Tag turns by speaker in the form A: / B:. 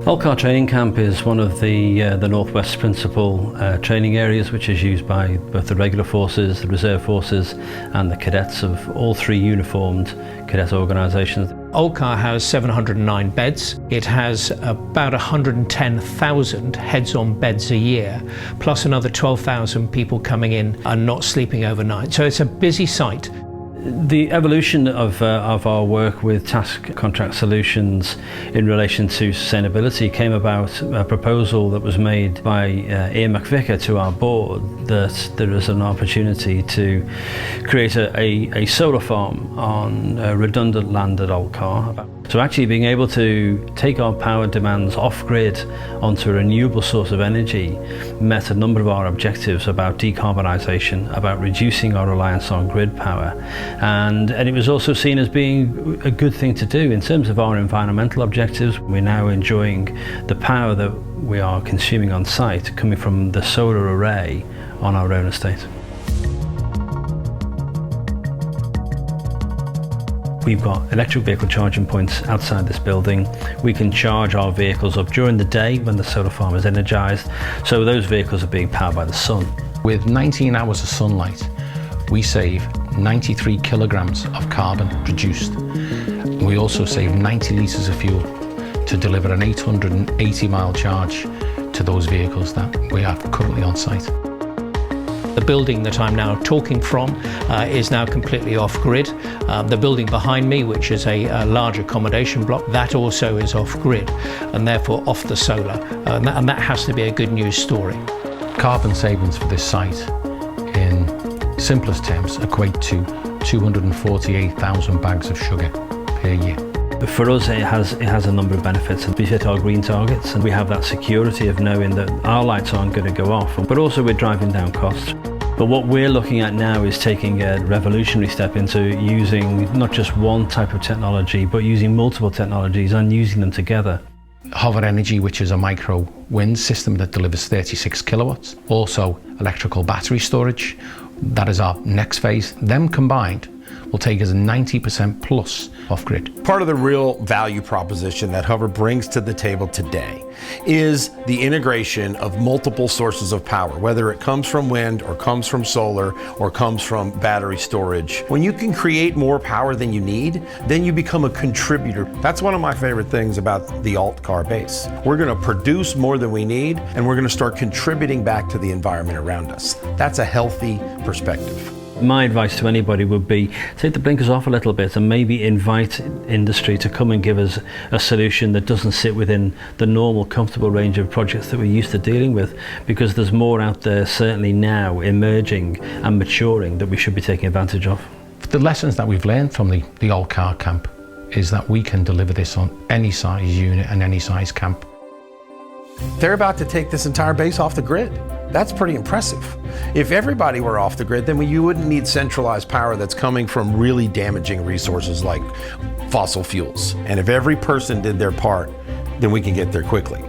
A: Altcar Training Camp is one of the Northwest's principal training areas, which is used by both the regular forces, the reserve forces and the cadets of all three uniformed cadet organisations.
B: Altcar has 709 beds. It has about 110,000 heads-on beds a year, plus another 12,000 people coming in and not sleeping overnight. So it's a busy site.
A: The evolution of our work with task contract solutions in relation to sustainability came about a proposal that was made by Ian McVicker to our board that there is an opportunity to create a solar farm on redundant land at Altcar. So actually being able to take our power demands off-grid onto a renewable source of energy met a number of our objectives about decarbonisation, about reducing our reliance on grid power, and it was also seen as being a good thing to do in terms of our environmental objectives. We're now enjoying the power that we are consuming on site coming from the solar array on our own estate. We've got electric vehicle charging points outside this building. We can charge our vehicles up during the day when the solar farm is energised, so those vehicles are being powered by the sun.
C: With 19 hours of sunlight, we save 93 kilograms of carbon produced. We also save 90 litres of fuel to deliver an 880-mile charge to those vehicles that we have currently on site.
B: The building that I'm now talking from is now completely off-grid. The building behind me, which is a large accommodation block, that also is off-grid and therefore off the solar. And that has to be a good news story.
C: Carbon savings for this site, in simplest terms, equate to 248,000 bags of sugar per year.
A: For us, it has a number of benefits. We hit our green targets and we have that security of knowing that our lights aren't going to go off, but also we're driving down costs. But what we're looking at now is taking a revolutionary step into using not just one type of technology, but using multiple technologies and using them together.
C: Hover Energy, which is a micro wind system that delivers 36 kilowatts. Also electrical battery storage, that is our next phase. Them combined will take us 90% plus off-grid.
D: Part of the real value proposition that Hover brings to the table today is the integration of multiple sources of power, whether it comes from wind or comes from solar or comes from battery storage. When you can create more power than you need, then you become a contributor. That's one of my favorite things about the Altcar base. We're going to produce more than we need, and we're going to start contributing back to the environment around us. That's a healthy perspective.
A: My advice to anybody would be take the blinkers off a little bit and maybe invite industry to come and give us a solution that doesn't sit within the normal comfortable range of projects that we're used to dealing with, because there's more out there certainly now emerging and maturing that we should be taking advantage of.
C: The lessons that we've learned from the Altcar camp is that we can deliver this on any size unit and any size camp.
D: They're about to take this entire base off the grid. That's pretty impressive. If everybody were off the grid, then you wouldn't need centralized power that's coming from really damaging resources like fossil fuels. And if every person did their part, then we can get there quickly.